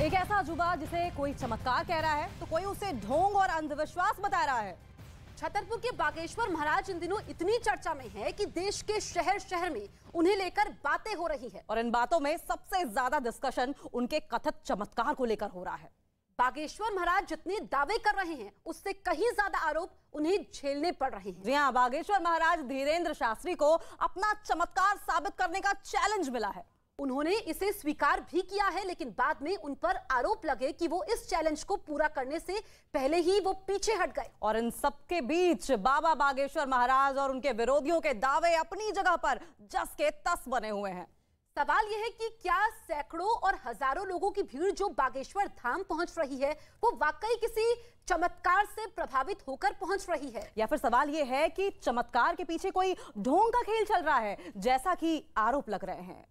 एक ऐसा अजूबा जिसे कोई चमत्कार कह रहा है तो कोई उसे ढोंग और अंधविश्वास बता रहा है। छतरपुर के बागेश्वर महाराज इन दिनों इतनी चर्चा में है कि देश के शहर शहर में उन्हें लेकर बातें हो रही है और इन बातों में सबसे ज्यादा डिस्कशन उनके कथित चमत्कार को लेकर हो रहा है। बागेश्वर महाराज जितने दावे कर रहे हैं उससे कहीं ज्यादा आरोप उन्हें झेलने पड़ रहे हैं। जी हाँ, बागेश्वर महाराज धीरेन्द्र शास्त्री को अपना चमत्कार साबित करने का चैलेंज मिला है। उन्होंने इसे स्वीकार भी किया है, लेकिन बाद में उन पर आरोप लगे कि वो इस चैलेंज को पूरा करने से पहले ही वो पीछे हट गए। और इन सबके बीच बाबा बागेश्वर महाराज और उनके विरोधियों के दावे अपनी जगह पर जस के तस बने हुए हैं। सवाल यह है कि क्या सैकड़ों और हजारों लोगों की भीड़ जो बागेश्वर धाम पहुंच रही है वो वाकई किसी चमत्कार से प्रभावित होकर पहुंच रही है, या फिर सवाल यह है कि चमत्कार के पीछे कोई ढोंग का खेल चल रहा है, जैसा कि आरोप लग रहे हैं।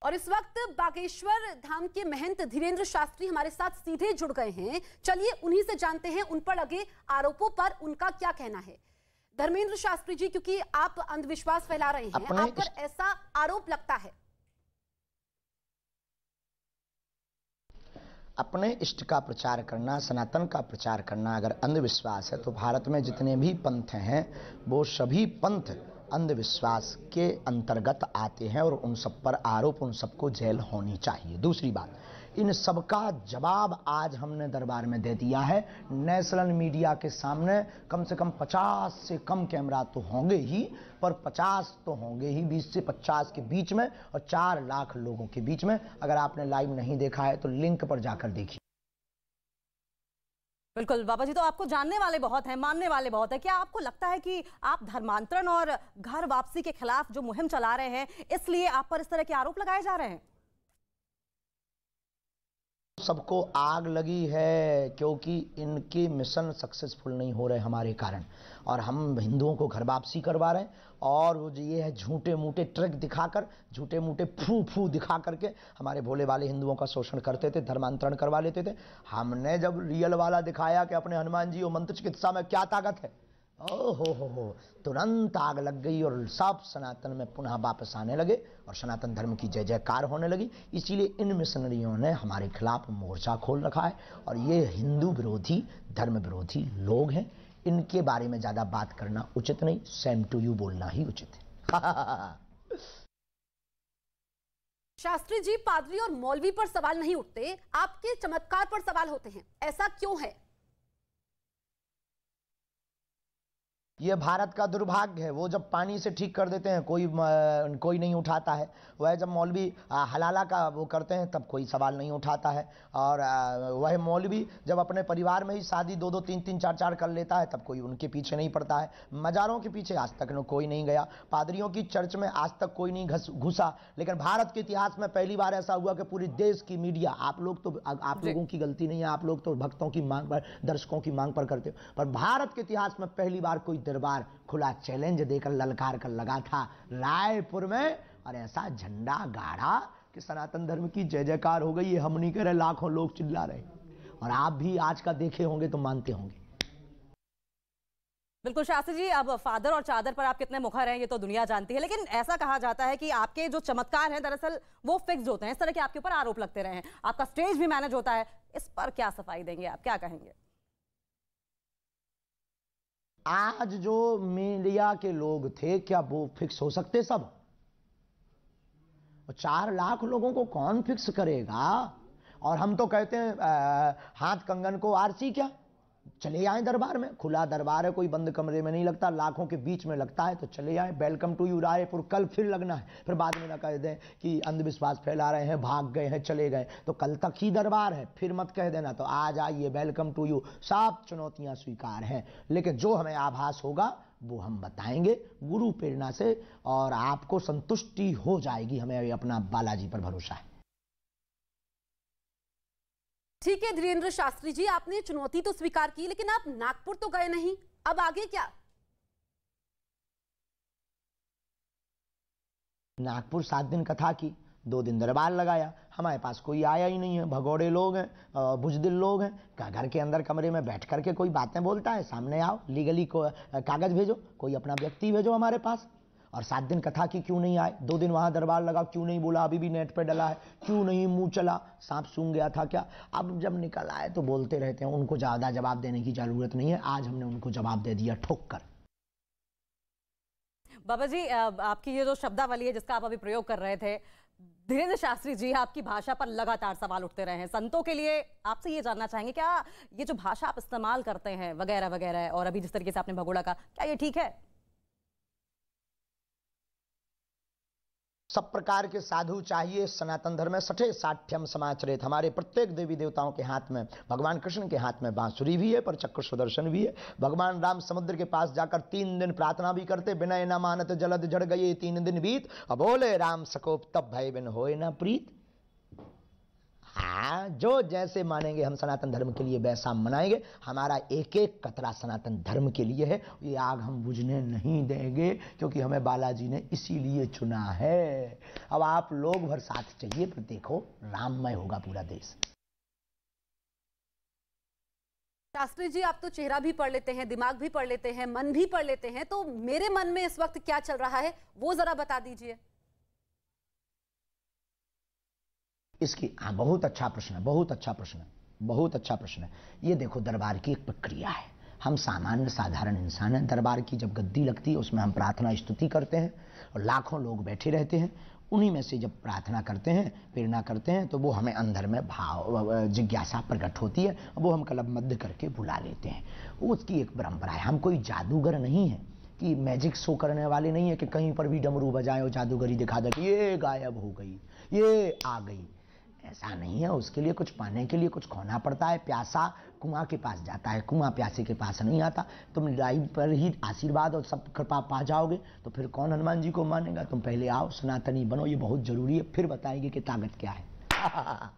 और इस वक्त बागेश्वर धाम के महंत धीरेन्द्र शास्त्री हमारे साथ सीधे जुड़ गए हैं। चलिए उन्हीं से जानते हैं उन पर लगे आरोपों पर उनका क्या कहना है। धर्मेंद्र शास्त्री जी, क्योंकि आप अंधविश्वास फैला रहे हैं, आप पर ऐसा आरोप लगता है। अपने इष्ट का प्रचार करना, सनातन का प्रचार करना अगर अंधविश्वास है तो भारत में जितने भी पंथ हैं वो सभी पंथ अंधविश्वास के अंतर्गत आते हैं और उन सब पर आरोप, उन सबको जेल होनी चाहिए। दूसरी बात, इन सबका जवाब आज हमने दरबार में दे दिया है। नेशनल मीडिया के सामने कम से कम 50 से कम कैमरा तो होंगे ही, पर 50 तो होंगे ही, 20 से 50 के बीच में और 4 लाख लोगों के बीच में। अगर आपने लाइव नहीं देखा है तो लिंक पर जाकर देखिए। बिल्कुल बाबा जी, तो आपको जानने वाले बहुत हैं, मानने वाले बहुत हैं। क्या आपको लगता है कि आप धर्मांतरण और घर वापसी के खिलाफ जो मुहिम चला रहे हैं, इसलिए आप पर इस तरह के आरोप लगाए जा रहे हैं? सबको आग लगी है क्योंकि इनके मिशन सक्सेसफुल नहीं हो रहे हमारे कारण, और हम हिंदुओं को घर वापसी करवा रहे हैं। और वो ये है झूठे मूठे ट्रिक दिखाकर, झूठे मूठे फू फू दिखा करके हमारे भोले वाले हिंदुओं का शोषण करते थे, धर्मांतरण करवा लेते थे। हमने जब रियल वाला दिखाया कि अपने हनुमान जी और मंत्र चिकित्सा में क्या ताकत है, ओ हो, तुरंत आग लग गई और सब सनातन में पुनः वापस आने लगे और सनातन धर्म की जय जयकार होने लगी। इसीलिए इन मिशनरियों ने हमारे खिलाफ मोर्चा खोल रखा है और ये हिंदू विरोधी, धर्म विरोधी लोग हैं। इनके बारे में ज्यादा बात करना उचित नहीं, सेम टू यू बोलना ही उचित है। शास्त्री जी, पादरी और मौलवी पर सवाल नहीं उठते, आपके चमत्कार पर सवाल होते हैं, ऐसा क्यों है? ये भारत का दुर्भाग्य है। वो जब पानी से ठीक कर देते हैं कोई नहीं उठाता है, वह जब मौलवी हलाला का वो करते हैं तब कोई सवाल नहीं उठाता है, और वह मौलवी जब अपने परिवार में ही शादी 2-2, 3-3, 4-4 कर लेता है तब कोई उनके पीछे नहीं पड़ता है। मजारों के पीछे आज तक कोई नहीं गया, पादरियों की चर्च में आज तक कोई नहीं घुसा। लेकिन भारत के इतिहास में पहली बार ऐसा हुआ कि पूरी देश की मीडिया, आप लोगों की गलती नहीं है, आप लोग तो भक्तों की मांग पर, दर्शकों की मांग पर करते हो, पर भारत के इतिहास में पहली बार कोई दरबार खुला चैलेंज देकर ललकार कर लगा था रायपुर में, और ऐसा झंडा गाड़ा कि सनातन धर्म की जय जयकार हो गई। ये हम नहीं कह रहे, लाखों लोग चिल्ला रहे, और आप भी आज का देखे होंगे तो मानते होंगे। बिल्कुल शास्त्री जी, अब फादर और चादर पर आप कितने मुखर हैं ये तो दुनिया जानती है, लेकिन ऐसा कहा जाता है कि आपके जो चमत्कार हैं दरअसल वो फिक्स होते हैं। इस तरह के आपके ऊपर आरोप लगते रहे हैं, आपका स्टेज भी मैनेज होता है, इस पर क्या सफाई देंगे आप, क्या कहेंगे? आज जो मीडिया के लोग थे, क्या वो फिक्स हो सकते सब? 4 लाख लोगों को कौन फिक्स करेगा? और हम तो कहते हैं हाथ कंगन को आरसी, क्या चले आए दरबार में, खुला दरबार है, कोई बंद कमरे में नहीं लगता, लाखों के बीच में लगता है, तो चले आए। वेलकम टू यू रायपुर, कल फिर लगना है, फिर बाद में ना कह दें कि अंधविश्वास फैला रहे हैं, भाग गए हैं, चले गए, तो कल तक ही दरबार है, फिर मत कह देना। तो आज आइए, वेलकम टू यू, सब चुनौतियां स्वीकार हैं, लेकिन जो हमें आभास होगा वो हम बताएंगे गुरु प्रेरणा से, और आपको संतुष्टि हो जाएगी। हमें अपना बालाजी पर भरोसा है। ठीक है धीरेन्द्र शास्त्री जी, आपने चुनौती तो स्वीकार की, लेकिन आप नागपुर तो गए नहीं, अब आगे क्या? नागपुर 7 दिन कथा की, 2 दिन दरबार लगाया, हमारे पास कोई आया ही नहीं है। भगोड़े लोग हैं, बुजदिल लोग हैं, घर के अंदर कमरे में बैठ करके कोई बातें बोलता है। सामने आओ, लीगली को कागज भेजो, कोई अपना व्यक्ति भेजो हमारे पास, और 7 दिन कथा की क्यों नहीं आए? 2 दिन वहां दरबार लगा, क्यों नहीं बोला अभी भी नेट पे डला है? क्यों नहीं मुंह चला? सांप सूंघ गया था क्या? अब जब निकल आए तो बोलते रहते हैं, उनको ज्यादा जवाब देने की जरूरत नहीं है। आज हमने उनको जवाब दे दिया ठोक कर। बाबा जी, आपकी ये जो शब्दावली है जिसका आप अभी प्रयोग कर रहे थे, धीरेन्द्र शास्त्री जी, आपकी भाषा पर लगातार सवाल उठते रहे हैं। संतों के लिए आपसे ये जानना चाहेंगे, क्या ये जो भाषा आप इस्तेमाल करते हैं वगैरह वगैरह, और अभी जिस तरीके से आपने भगोड़ा का, क्या ये ठीक है? सब प्रकार के साधु चाहिए सनातन धर्म में, सठे साठ्यम समाचरित। हमारे प्रत्येक देवी देवताओं के हाथ में, भगवान कृष्ण के हाथ में बांसुरी भी है, पर चक्र सुदर्शन भी है। भगवान राम समुद्र के पास जाकर 3 दिन प्रार्थना भी करते, विनय न मानत जलद जड़ गए 3 दिन बीत, और बोले राम सकोप तब भय बिन होए न प्रीत। हाँ, जो जैसे मानेंगे हम सनातन धर्म के लिए वैसा मनाएंगे। हमारा एक एक कतरा सनातन धर्म के लिए है। ये आग हम बुझने नहीं देंगे, क्योंकि हमें बालाजी ने इसीलिए चुना है। अब आप लोग भर साथ चाहिए, पर देखो राममय होगा पूरा देश। शास्त्री जी, आप तो चेहरा भी पढ़ लेते हैं, दिमाग भी पढ़ लेते हैं, मन भी पढ़ लेते हैं, तो मेरे मन में इस वक्त क्या चल रहा है वो जरा बता दीजिए। इसकी बहुत अच्छा प्रश्न है, बहुत अच्छा प्रश्न है, बहुत अच्छा प्रश्न है। ये देखो, दरबार की एक प्रक्रिया है। हम सामान्य साधारण इंसान हैं। दरबार की जब गद्दी लगती है उसमें हम प्रार्थना स्तुति करते हैं, और लाखों लोग बैठे रहते हैं। उन्हीं में से जब प्रार्थना करते हैं, प्रेरणा करते हैं, तो वो हमें अंदर में भाव जिज्ञासा प्रकट होती है, वो हम कलमबद्ध करके बुला लेते हैं। वो उसकी एक परंपरा है। हम कोई जादूगर नहीं है कि मैजिक शो करने वाले नहीं है कि कहीं पर भी डमरू बजाएं और जादूगरी दिखा दे कि ये गायब हो गई, ये आ गई। ऐसा नहीं है। उसके लिए कुछ पाने के लिए कुछ खोना पड़ता है। प्यासा कुआं के पास जाता है, कुआं प्यासे के पास नहीं आता। तुम लाइव पर ही आशीर्वाद और सब कृपा पा जाओगे, तो फिर कौन हनुमान जी को मानेगा? तुम पहले आओ, सनातनी बनो, ये बहुत जरूरी है, फिर बताएंगे कि ताकत क्या है।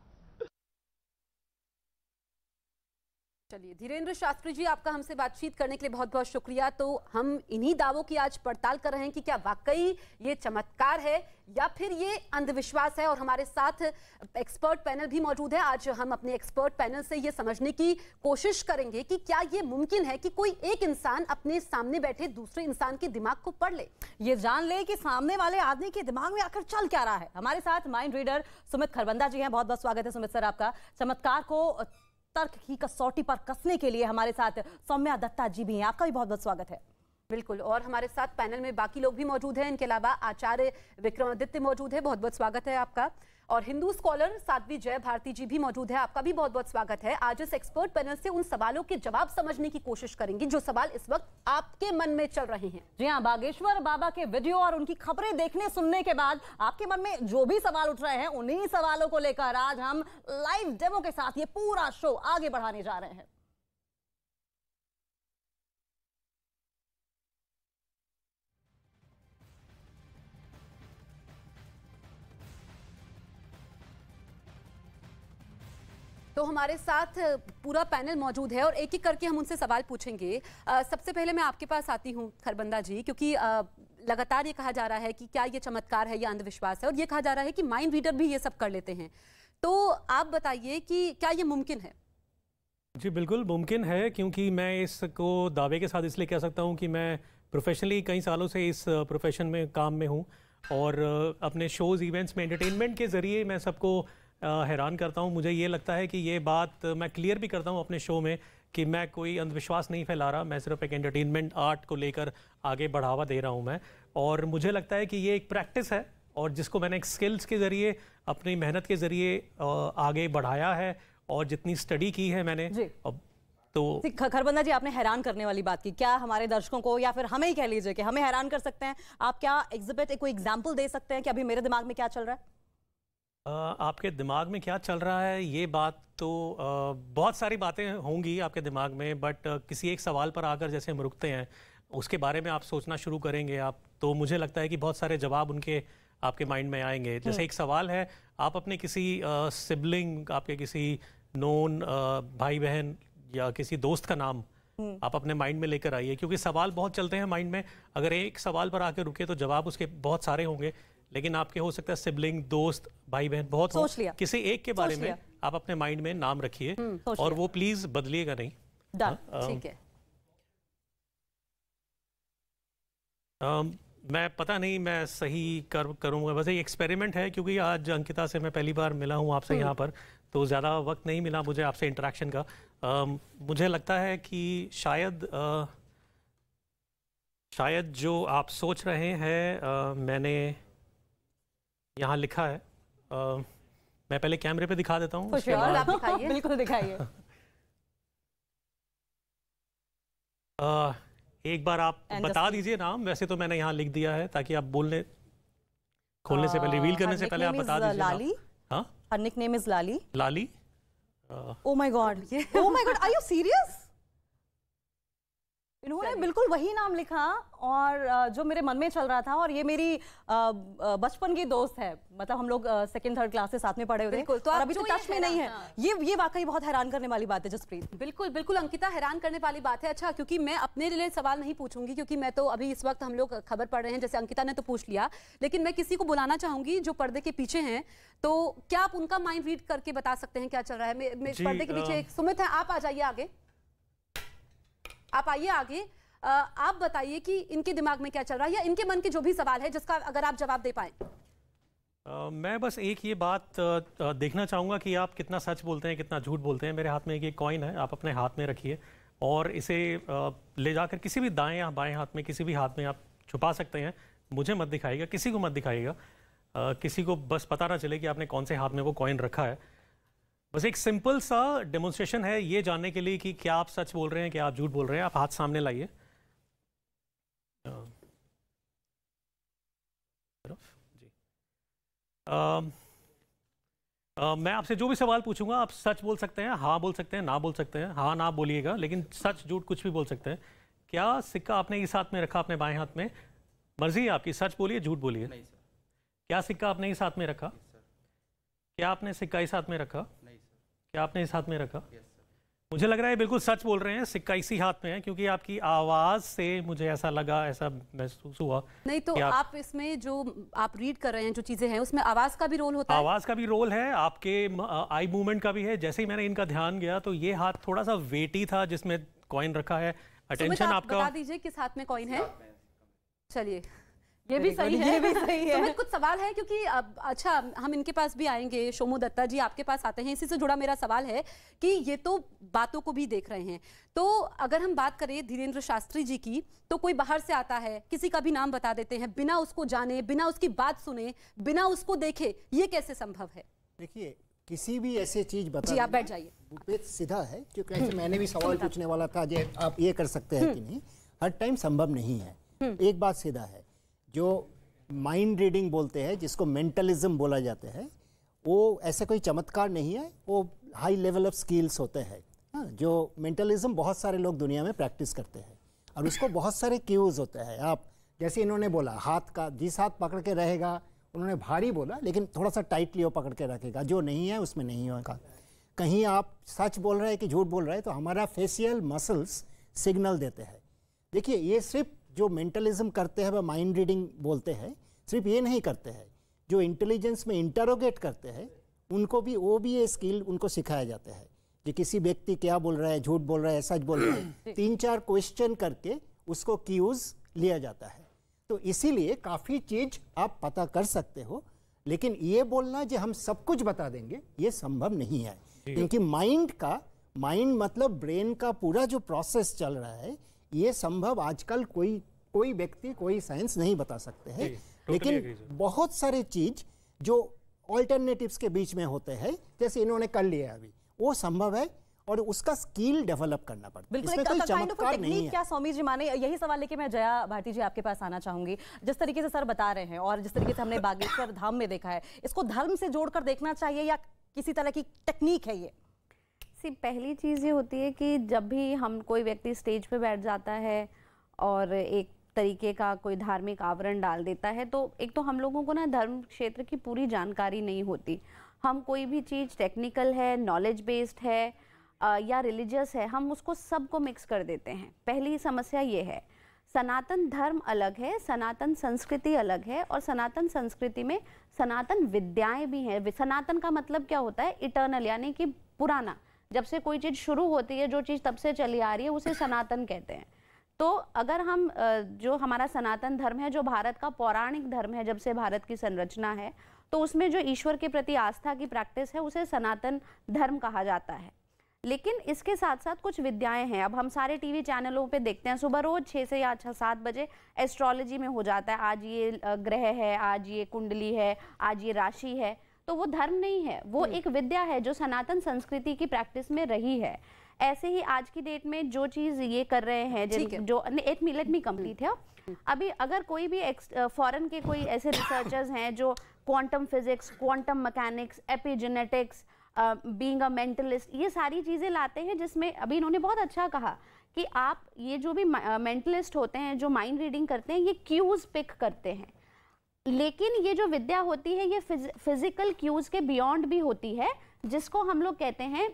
चलिए, धीरेन्द्र शास्त्री जी, आपका हमसे बातचीत करने के लिए बहुत बहुत शुक्रिया। तो हम इन्हीं दावों की आज पड़ताल कर रहे हैं कि क्या वाकई ये चमत्कार है या फिर ये अंधविश्वास है। और हमारे साथ एक्सपर्ट पैनल भी मौजूद है। आज हम अपने एक्सपर्ट पैनल से ये समझने की कोशिश करेंगे कि क्या ये मुमकिन है कि कोई एक इंसान अपने सामने बैठे दूसरे इंसान के दिमाग को पढ़ ले, ये जान ले कि सामने वाले आदमी के दिमाग में आखिर चल क्या रहा है। हमारे साथ माइंड रीडर सुमित खरबंदा जी हैं। बहुत बहुत स्वागत है सुमित सर आपका। चमत्कार को तर्क की कसौटी पर कसने के लिए हमारे साथ सौम्या दत्ता जी भी हैं। आपका भी बहुत बहुत स्वागत है। बिल्कुल। और हमारे साथ पैनल में बाकी लोग भी मौजूद हैं। इनके अलावा आचार्य विक्रमादित्य मौजूद है, बहुत बहुत स्वागत है आपका। और हिंदू स्कॉलर साध्वी जय भारती जी भी मौजूद है, आपका भी बहुत बहुत स्वागत है। आज इस एक्सपर्ट पैनल से उन सवालों के जवाब समझने की कोशिश करेंगे जो सवाल इस वक्त आपके मन में चल रहे हैं। जी हाँ, बागेश्वर बाबा के वीडियो और उनकी खबरें देखने सुनने के बाद आपके मन में जो भी सवाल उठ रहे हैं, उन्हीं सवालों को लेकर आज हम लाइव डेमो के साथ ये पूरा शो आगे बढ़ाने जा रहे हैं। तो हमारे साथ पूरा पैनल मौजूद है और एक एक करके हम उनसे सवाल पूछेंगे। सबसे पहले मैं आपके पास आती हूँ खरबंदा जी, क्योंकि लगातार ये कहा जा रहा है कि क्या ये चमत्कार है या अंधविश्वास है, और ये कहा जा रहा है कि माइंड रीडर भी ये सब कर लेते हैं। तो आप बताइए कि क्या ये मुमकिन है? जी बिल्कुल मुमकिन है, क्योंकि मैं इसको दावे के साथ इसलिए कह सकता हूँ कि मैं प्रोफेशनली कई सालों से इस प्रोफेशन में काम में हूँ, और अपने शोज़ इवेंट्स में एंटरटेनमेंट के ज़रिए मैं सबको हैरान करता हूँ। मुझे ये लगता है कि ये बात मैं क्लियर भी करता हूँ अपने शो में कि मैं कोई अंधविश्वास नहीं फैला रहा, मैं सिर्फ एक एंटरटेनमेंट आर्ट को लेकर आगे बढ़ावा दे रहा हूँ मैं। और मुझे लगता है कि ये एक प्रैक्टिस है, और जिसको मैंने एक स्किल्स के ज़रिए, अपनी मेहनत के ज़रिए आगे बढ़ाया है, और जितनी स्टडी की है मैंने। अब तो खरबंदा जी, आपने हैरान करने वाली बात की। क्या हमारे दर्शकों को या फिर हमें ही कह लीजिए कि हमें हैरान कर सकते हैं? आप क्या एग्जिबिट कोई एग्जाम्पल दे सकते हैं कि अभी मेरे दिमाग में क्या चल रहा है? आपके दिमाग में क्या चल रहा है, ये बात तो बहुत सारी बातें होंगी आपके दिमाग में, बट किसी एक सवाल पर आकर जैसे हम रुकते हैं, उसके बारे में आप सोचना शुरू करेंगे आप, तो मुझे लगता है कि बहुत सारे जवाब उनके आपके माइंड में आएंगे। जैसे एक सवाल है, आप अपने किसी सिबलिंग, आपके किसी नोन भाई बहन या किसी दोस्त का नाम आप अपने माइंड में लेकर आइए, क्योंकि सवाल बहुत चलते हैं माइंड में। अगर एक सवाल पर आकर रुके तो जवाब उसके बहुत सारे होंगे, लेकिन आपके हो सकता है सिबलिंग, दोस्त, भाई बहन बहुत हो, किसी एक के बारे में आप अपने माइंड में नाम रखिए, और वो प्लीज बदलिएगा नहीं। ठीक है। मैं पता नहीं मैं सही करूँगा, बस एक एक्सपेरिमेंट है, क्योंकि आज अंकिता से मैं पहली बार मिला हूँ आपसे यहाँ पर, तो ज़्यादा वक्त नहीं मिला मुझे आपसे इंटरेक्शन का। मुझे लगता है कि शायद जो आप सोच रहे हैं मैंने यहाँ लिखा है। मैं पहले कैमरे पे दिखा देता हूँ। आप दिखाइए। बिल्कुल दिखाइए। एक बार आप बता दीजिए नाम। वैसे तो मैंने यहाँ लिख दिया है ताकि आप खोलने से पहले, रिवील करने से पहले आप बता दीजिए। लाली। हाँ, her nickname is Lali. Lali. Oh my God, oh my God, are you serious? इन्होंने बिल्कुल वही नाम लिखा और जो मेरे मन में चल रहा था, और ये मेरी बचपन की दोस्त है, मतलब हम लोग सेकंड थर्ड क्लास से साथ में पढ़े हुए थे, तो और अभी तो टच में नहीं है। ये वाकई बहुत हैरान करने वाली बात है जसप्रीत। बिल्कुल बिल्कुल अंकिता, हैरान करने वाली बात है। अच्छा, क्योंकि मैं अपने लिए सवाल नहीं पूछूंगी, क्योंकि मैं तो अभी इस वक्त हम लोग खबर पढ़ रहे हैं, जैसे अंकिता ने तो पूछ लिया, लेकिन मैं किसी को बुलाना चाहूंगी जो पर्दे के पीछे हैं। तो क्या आप उनका माइंड रीड करके बता सकते हैं क्या चल रहा है? पर्दे के पीछे एक सुमित है, आप आ जाइए आगे, आप आइए आगे। आप बताइए कि इनके दिमाग में क्या चल रहा है, या इनके मन के जो भी सवाल है जिसका अगर आप जवाब दे पाए। मैं बस एक ये बात देखना चाहूँगा कि आप कितना सच बोलते हैं, कितना झूठ बोलते हैं। मेरे हाथ में एक कॉइन है, आप अपने हाथ में रखिए और इसे ले जाकर किसी भी दाएं या बाएं हाथ में, किसी भी हाथ में आप छुपा सकते हैं। मुझे मत दिखाइएगा, किसी को मत दिखाइएगा, किसी को बस पता ना चले कि आपने कौन से हाथ में वो कॉइन रखा है। बस एक सिंपल सा डेमोन्स्ट्रेशन है ये जानने के लिए कि क्या आप सच बोल रहे हैं, क्या आप झूठ बोल रहे हैं। आप हाथ सामने लाइए। मैं आपसे जो भी सवाल पूछूंगा आप सच बोल सकते हैं, हाँ बोल सकते हैं, ना बोल सकते हैं। हाँ ना बोलिएगा, लेकिन सच झूठ कुछ भी बोल सकते हैं। क्या सिक्का आपने इस हाथ में रखा, अपने बाएं हाथ में? मर्जी है आपकी, सच बोलिए झूठ बोलिए। नहीं सर। क्या सिक्का आपने इस हाथ में रखा? क्या आपने सिक्का इस हाथ में रखा? नहीं सर। क्या आपने इस हाथ में रखा? Yes sir. मुझे लग रहा है बिल्कुल सच बोल रहे हैं, सिक्का इसी हाथ में है, क्योंकि आपकी आवाज से मुझे ऐसा लगा, ऐसा महसूस हुआ। नहीं तो आप इसमें जो आप रीड कर रहे हैं जो चीजें हैं, उसमें आवाज का भी रोल होता है? आवाज का भी रोल है, आपके आई मूवमेंट का भी है। जैसे ही मैंने इनका ध्यान गया तो ये हाथ थोड़ा सा वेटी था जिसमें कॉइन रखा है। अटेंशन आपका, बता दीजिए किस हाथ में कॉइन है। चलिए, ये भी सही है, ये भी सही है। तो कुछ सवाल है, क्योंकि अच्छा हम इनके पास भी आएंगे। शोमू दत्ता जी आपके पास आते हैं, इसी से जुड़ा मेरा सवाल है कि ये तो बातों को भी देख रहे हैं, तो अगर हम बात करें धीरेंद्र शास्त्री जी की, तो कोई बाहर से आता है, किसी का भी नाम बता देते हैं बिना उसको जाने, बिना उसकी बात सुने, बिना उसको देखे, ये कैसे संभव है? देखिए, किसी भी ऐसे चीज बता जी आप बैठ जाइए। भूपेश सीधा है, क्योंकि ऐसे मैंने भी सवाल पूछने वाला था जो आप ये कर सकते हैं कि नहीं, हर टाइम संभव नहीं है। एक बात सीधा है, जो माइंड रीडिंग बोलते हैं, जिसको मेंटलिज्म बोला जाता है, वो ऐसे कोई चमत्कार नहीं है, वो हाई लेवल ऑफ स्किल्स होते हैं। जो मेंटलिज्म बहुत सारे लोग दुनिया में प्रैक्टिस करते हैं, और उसको बहुत सारे क्यूज होते हैं। आप जैसे इन्होंने बोला, हाथ का जिस हाथ पकड़ के रहेगा, उन्होंने भारी बोला, लेकिन थोड़ा सा टाइटली वो पकड़ के रखेगा, जो नहीं है उसमें नहीं होगा। कहीं आप सच बोल रहे हैं कि झूठ बोल रहे हैं, तो हमारा फेशियल मसल्स सिग्नल देते हैं। देखिए, ये सिर्फ जो मेंटलिज्म करते हैं, वह माइंड रीडिंग बोलते हैं, सिर्फ ये नहीं करते हैं। जो इंटेलिजेंस में इंटरोगेट करते हैं, उनको भी ये स्किल उनको सिखाया जाता है कि किसी व्यक्ति क्या बोल रहा है, झूठ बोल रहा है, सच बोल रहा है, 3-4 क्वेश्चन करके उसको क्यूज लिया जाता है। तो इसीलिए काफ़ी चीज़ आप पता कर सकते हो, लेकिन ये बोलना जो हम सब कुछ बता देंगे, ये संभव नहीं है। क्योंकि माइंड मतलब ब्रेन का पूरा जो प्रोसेस चल रहा है, ये संभव आजकल कोई व्यक्ति, कोई साइंस नहीं बता सकते हैं। लेकिन बहुत सारे चीज जो ऑल्टरनेटिव्स के बीच में होते हैं, जैसे इन्होंने कर लिया अभी, वो संभव है, और उसका स्किल डेवलप करना पड़ता है। इसमें कोई चमत्कार नहीं है। क्या सौमी जी माने, यही सवाल लेके मैं जया भारती जी आपके पास आना चाहूंगी। जिस तरीके से सर बता रहे हैं और जिस तरीके से हमने बागेश्वर धाम में देखा है, इसको धर्म से जोड़कर देखना चाहिए या किसी तरह की टेक्निक है ये? पहली चीज़ ये होती है कि जब भी हम कोई व्यक्ति स्टेज पे बैठ जाता है और एक तरीके का कोई धार्मिक आवरण डाल देता है, तो एक तो हम लोगों को ना धर्म क्षेत्र की पूरी जानकारी नहीं होती। हम कोई भी चीज़ टेक्निकल है, नॉलेज बेस्ड है या रिलीजियस है, हम उसको सबको मिक्स कर देते हैं। पहली समस्या ये है। सनातन धर्म अलग है, सनातन संस्कृति अलग है, और सनातन संस्कृति में सनातन विद्याएं भी हैं। सनातन का मतलब क्या होता है? इटर्नल, यानी कि पुराना। जब से कोई चीज़ शुरू होती है, जो चीज़ तब से चली आ रही है, उसे सनातन कहते हैं। तो अगर हम जो हमारा सनातन धर्म है, जो भारत का पौराणिक धर्म है, जब से भारत की संरचना है, तो उसमें जो ईश्वर के प्रति आस्था की प्रैक्टिस है उसे सनातन धर्म कहा जाता है। लेकिन इसके साथ साथ कुछ विद्याएं हैं। अब हम सारे टीवी चैनलों पे देखते हैं, सुबह रोज 6 से या 7 बजे एस्ट्रोलॉजी में हो जाता है, आज ये ग्रह है, आज ये कुंडली है, आज ये राशि है। तो वो धर्म नहीं है, वो एक विद्या है जो सनातन संस्कृति की प्रैक्टिस में रही है। ऐसे ही आज की डेट में जो चीज ये कर रहे हैं, जो लेट मी कंप्लीट है। अभी अगर कोई भी फॉरेन के कोई ऐसे रिसर्चर्स हैं जो quantum physics, quantum mechanics, epigenetics, being a mentalist, ये सारी चीजें लाते हैं, जिसमें अभी इन्होंने बहुत अच्छा कहा कि आप ये जो भी मेंटलिस्ट होते हैं, जो माइंड रीडिंग करते हैं, ये क्यूज पिक करते हैं। लेकिन ये जो विद्या होती है ये फिजिकल क्यूज के बियॉन्ड भी होती है, जिसको हम लोग कहते हैं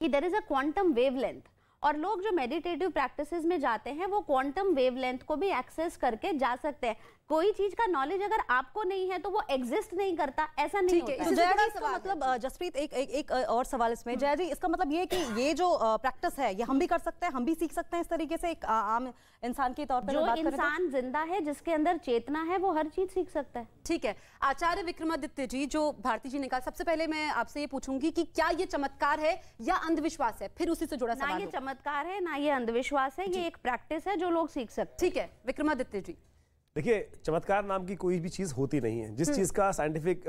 कि there is a quantum wavelength. और लोग जो मेडिटेटिव प्रैक्टिसेस में जाते हैं वो क्वांटम वेवलेंथ को भी एक्सेस करके जा सकते हैं। कोई चीज का नॉलेज अगर आपको नहीं है तो वो एग्जिस्ट नहीं करता, ऐसा नहीं होता। तो जया जी, इसका मतलब जसप्रीत एक और सवाल इसमें, जया जी, इसका मतलब ये कि ये जो प्रैक्टिस है ये हम भी कर सकते हैं, हम भी सीख सकते हैं इस तरीके से, एक आम इंसान के तौर पर जो इंसान जिंदा है, जिसके अंदर चेतना है, वो हर चीज सीख सकता है। ठीक है, आचार्य विक्रमादित्य जी, जो भारती जी ने कहा, सबसे पहले मैं आपसे ये पूछूंगी कि क्या ये चमत्कार है या अंधविश्वास है, फिर उसी से जुड़ा सवाल। ना ये चमत्कार है, ना ये अंधविश्वास है, ये एक प्रैक्टिस है जो लोग सीख सकते हैं। ठीक है, विक्रमादित्य जी। देखिए, चमत्कार नाम की कोई भी चीज होती नहीं है। जिस चीज का साइंटिफिक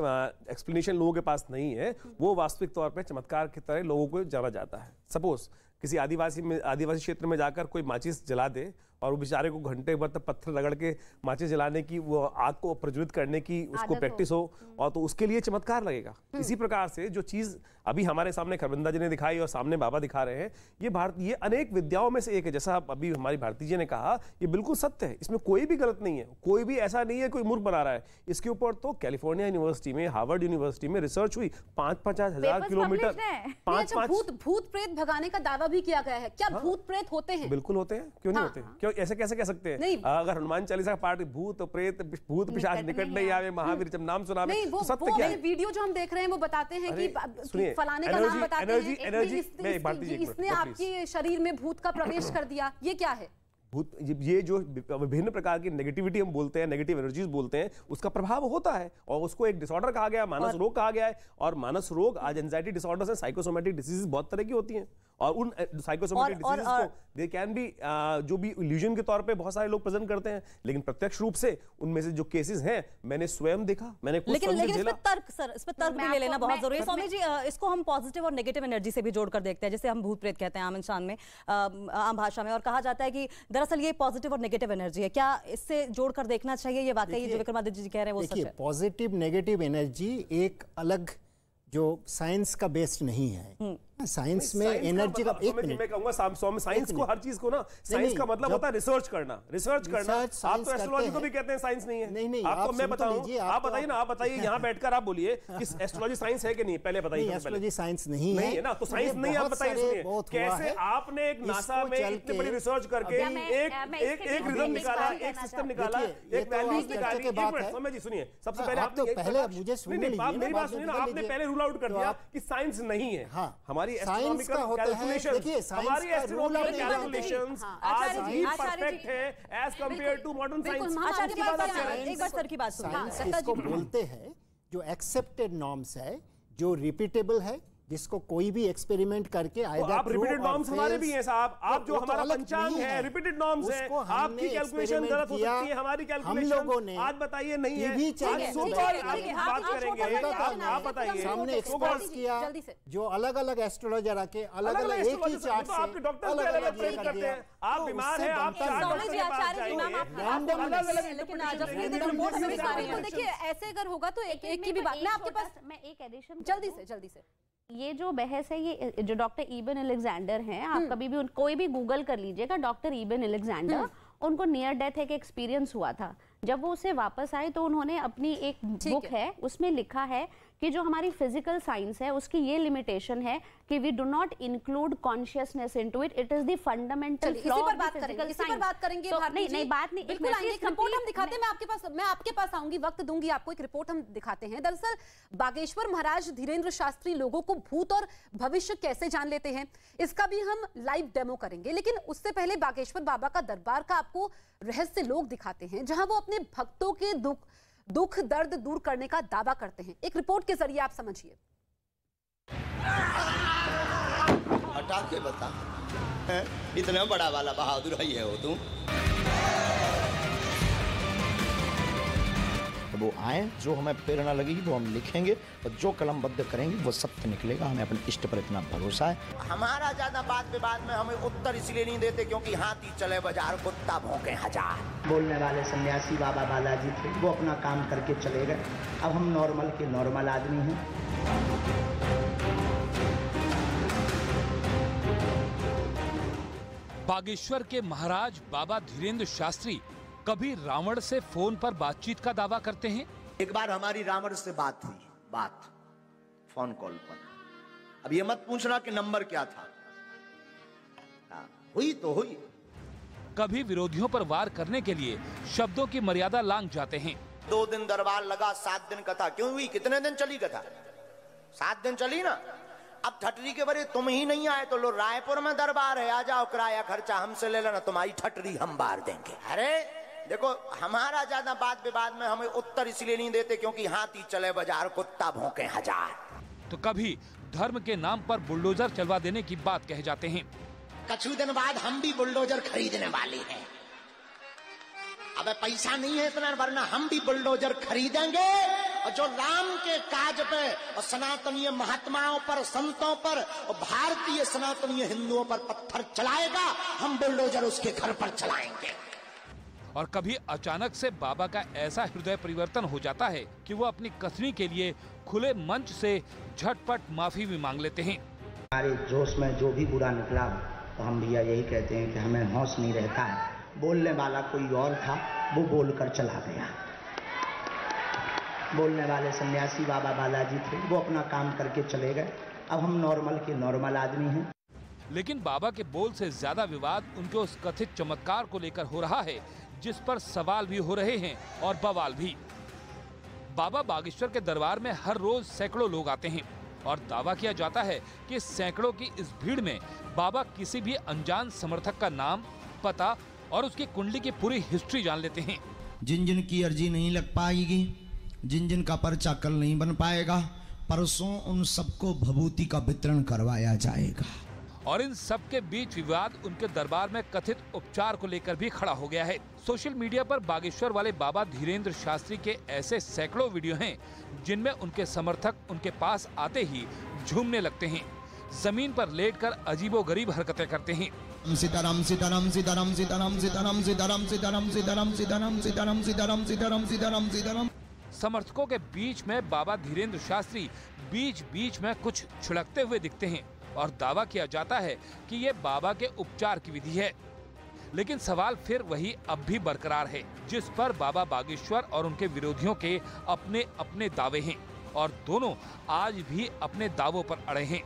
एक्सप्लेनेशन लोगों के पास नहीं है, वो वास्तविक तौर पे चमत्कार की तरह लोगों को जाना जाता है। सपोज किसी आदिवासी क्षेत्र में जाकर कोई माचिस जला दे और वो बेचारे को घंटे भर तक पत्थर रगड़ के माचिस जलाने की, वो आग को प्रज्वलित करने की उसको प्रैक्टिस हो, और तो उसके लिए चमत्कार लगेगा। इसी प्रकार से जो चीज अभी हमारे सामने खरबंदा जी ने दिखाई और सामने बाबा दिखा रहे हैं, ये अनेक विद्याओं में से एक है। जैसा अभी हमारी भारती जी ने कहा, ये बिल्कुल सत्य है, इसमें कोई भी गलत नहीं है, कोई भी ऐसा नहीं है कोई मूर्ख बना रहा है। इसके ऊपर तो कैलिफोर्निया यूनिवर्सिटी में, हार्वर्ड यूनिवर्सिटी में रिसर्च हुई। 5-50 हजार किलोमीटर, भूत प्रेत भगाने का दावा भी किया गया है। क्या भूत प्रेत होते हैं? बिल्कुल होते हैं, क्यों नहीं होते? क्यों ऐसे कैसे कह सकते हैं? अगर हनुमान चालीसा का पाठ, भूत प्रेत भूत पिशाच निकट नहीं आवे, महावीर जब नाम सुना, वो सत्य क्या है? वीडियो जो हम देख रहे हैं वो बताते हैं कि फलाने का नाम बताते हैं, इसने आपके शरीर में भूत का प्रवेश कर दिया। ये क्या है? भूत, ये जो विभिन्न प्रकार की नेगेटिविटी हम बोलते हैं, नेगेटिव एनर्जीज बोलते हैं, उसका प्रभाव होता है और उसको एक डिसऑर्डर कहा गया, मानस रोग कहा गया है। और मानस रोग, आज एंजाइटी डिसऑर्डर्स हैं, साइकोसोमेटिक डिसीजेस बहुत तरह की होती हैं, और उन साइकोसोमेटिक डिसीजेस को दे कैन बी जो भी इल्यूजन के तौर पे बहुत सारे लोग प्रेजेंट करते हैं, लेकिन प्रत्यक्ष रूप से उनमें से जो केसेस हैं मैंने स्वयं देखा, मैंने खुद लेकिन इस पे तर्क भी ले लेना बहुत जरूरी है। स्वामी जी, इसको हम पॉजिटिव और नेगेटिव एनर्जी से भी जोड़कर देखते हैं, जैसे हम भूत प्रेत कहते हैं आम इंसान में, आम भाषा में, और कहा जाता है कि दरअसल ये पॉजिटिव और नेगेटिव एनर्जी है। क्या इससे जोड़कर देखना चाहिए? ये वाकई जो विक्रमादित्य जी कह रहे हैं वो सच है? पॉजिटिव नेगेटिव एनर्जी एक अलग जो साइंस का बेस्ड नहीं है। साइंस में एनर्जी का, एक मिनट मैं कहूंगा साइंस को, हर चीज को ना, साइंस का मतलब होता है रिसर्च करना। आप तो एस्ट्रोलॉजी को भी कहते हैं साइंस नहीं है। नहीं, आपको मैं बताऊं, आप बताइए ना, आप बताइए, यहाँ बैठकर आप बोलिए कि एस्ट्रोलॉजी साइंस है कि नहीं, पहले बताइए। एस्ट्रोलॉजी साइंस नहीं है ना, तो साइंस नहीं, आप बताइए। सुनिए, कैसे आपने एक नासा में इतनी बड़ी रिसर्च करके एक रिदम निकाला, एक सिस्टम निकाला, एक वैल्यूज निकाली। समझिए, सुनिए, सबसे पहले पहले मुझे सुनने लीजिए, मेरी बात सुनिए ना। आपने पहले रूल आउट कर दिया कि साइंस नहीं है। हमारी एस्ट्रोनॉमिकल कैलकुलेशंस, हमारी एस्ट्रोनॉमिकल कैलकुलेशंस आज भी परफेक्ट है as compared to modern science. एक बार सर की बात सुनिए। साइंस इसको बोलते हैं जो एक्सेप्टेड नॉर्म्स है, जो रिपीटेबल है, जिसको कोई भी एक्सपेरिमेंट करके आएगा। आप रिपीटेड नॉर्म्स हमारे भी हैं साहब। आप जो हमारा पंचांग है, रिपीटेड नॉर्म्स है। आपकी कैलकुलेशन गलत हो सकती है, हमारी कैलकुलेशन आज बताइए नहीं है। बात करेंगे, आप बताइए। हमने एक्सपर्ट्स किया जो अलग अलग एस्ट्रोलॉजर आके अलग अलग एक ही चार्ट से आपके डॉक्टर अलग प्रेडिक्ट करते हैं। आप बीमार हैं, आप देखिए, ऐसे अगर होगा तो एक की भी बात। मैं आपके पास एक एडिशन जल्दी से ये जो बहस है, ये जो डॉक्टर इबन अलेक्जेंडर हैं, आप कभी भी कोई भी गूगल कर लीजिएगा, डॉक्टर इबन अलेक्जेंडर, उनको नियर डेथ एक एक्सपीरियंस हुआ था। जब वो उसे वापस आए तो उन्होंने अपनी एक बुक है उसमें लिखा है कि जो हमारी फिजिकल साइंस है उसकी ये लिमिटेशन है कि we do not include consciousness into it, it is the fundamental flaw of the physical science. बात करेंगे नहीं बात नहीं, बिल्कुल आएंगे, एक रिपोर्ट हम दिखाते हैं। मैं आपके पास आऊंगी, वक्त दूंगी आपको, एक रिपोर्ट हम दिखाते हैं। दरअसल बागेश्वर महाराज धीरेंद्र शास्त्री लोगों को भूत और भविष्य कैसे जान लेते हैं, इसका भी हम लाइव डेमो करेंगे। लेकिन उससे पहले बागेश्वर बाबा का दरबार का आपको रहस्य लोग दिखाते हैं, जहां वो अपने भक्तों के दुख दर्द दूर करने का दावा करते हैं। एक रिपोर्ट के जरिए आप समझिए। हटा के बता, इतना बड़ा वाला बहादुर है हो तुम। वो आए, जो हमें प्रेरणा लगेगी वो हम लिखेंगे, और जो कलमबद्ध करेंगे वो सत्य निकलेगा। हमें अपने इष्ट पर इतना भरोसा है। हमारा ज्यादा बात विवाद में हमें उत्तर इसलिए नहीं देते क्योंकि हाथी चले बाजार, कुत्ता भौंके हजार। बोलने वाले सन्यासी बाबा बालाजी थे, वो अपना काम करके चले गए। अब हम नॉर्मल के नॉर्मल आदमी हैं। बागेश्वर के महाराज बाबा धीरेंद्र शास्त्री कभी रावण से फोन पर बातचीत का दावा करते हैं। एक बार हमारी रावण से बात हुई, फोन कॉल पर। अब ये मत पूछना कि नंबर क्या था, हुई तो हुई। कभी विरोधियों पर वार करने के लिए शब्दों की मर्यादा लांघ जाते हैं। 2 दिन दरबार लगा, 7 दिन कथा क्यों हुई? कितने दिन चली कथा? 7 दिन चली ना। अब ठटरी के बरे तुम ही नहीं आए तो लो, रायपुर में दरबार है, आ जाओ, किराया खर्चा हमसे ले लेना, तुम्हारी ठटरी हम बार देंगे। अरे देखो, हमारा ज्यादा बात विवाद में हमें उत्तर इसलिए नहीं देते क्योंकि हाथी चले बाजार, कुत्ता भौंके हजार। तो कभी धर्म के नाम पर बुलडोजर चलवा देने की बात कह जाते हैं। कुछ दिन बाद हम भी बुलडोजर खरीदने वाले हैं। अब पैसा नहीं है इतना, वरना हम भी बुलडोजर खरीदेंगे, और जो राम के काज पे और सनातनीय महात्माओं पर, संतों पर और भारतीय सनातनीय हिंदुओं पर पत्थर चलाएगा, हम बुलडोजर उसके घर पर चलाएंगे। और कभी अचानक से बाबा का ऐसा हृदय परिवर्तन हो जाता है कि वो अपनी कसनी के लिए खुले मंच से झटपट माफी भी मांग लेते हैं। हमारे जोश में जो भी बुरा निकला, तो हम भैया यही कहते हैं कि हमें होश नहीं रहता है। बोलने वाला कोई और था, वो बोलकर चला गया। बोलने वाले सन्यासी बाबा बालाजी थे, वो अपना काम करके चले गए। अब हम नॉर्मल के नॉर्मल आदमी हैं। लेकिन बाबा के बोल से ज्यादा विवाद उनके उस कथित चमत्कार को लेकर हो रहा है, जिस पर सवाल भी हो रहे हैं और बवाल भी। बाबा बागेश्वर के दरबार में हर रोज सैकड़ों लोग आते हैं और दावा किया जाता है कि सैकड़ों की इस भीड़ में बाबा किसी भी अनजान समर्थक का नाम, पता और उसकी कुंडली की पूरी हिस्ट्री जान लेते हैं। जिन जिन की अर्जी नहीं लग पाएगी, जिन जिन का पर्चा कल नहीं बन पाएगा, परसों उन सबको भभूति का वितरण करवाया जाएगा। और इन सब के बीच विवाद उनके दरबार में कथित उपचार को लेकर भी खड़ा हो गया है। सोशल मीडिया पर बागेश्वर वाले बाबा धीरेंद्र शास्त्री के ऐसे सैकड़ों वीडियो हैं, जिनमें उनके समर्थक उनके पास आते ही झूमने लगते हैं, जमीन पर लेटकर अजीबोगरीब हरकतें करते हैं। सीताराम सीताराम सीताराम सीताराम सीताराम सीताराम सीताराम सीताराम सीताराम सीताराम सीताराम सीताराम सीताराम सीताराम। समर्थकों के बीच में बाबा धीरेंद्र शास्त्री बीच बीच में कुछ छिड़कते हुए दिखते हैं और दावा किया जाता है कि ये बाबा के उपचार की विधि है। लेकिन सवाल फिर वही अब भी बरकरार है, जिस पर बाबा बागेश्वर और उनके विरोधियों के अपने अपने दावे हैं और दोनों आज भी अपने दावों पर अड़े हैं।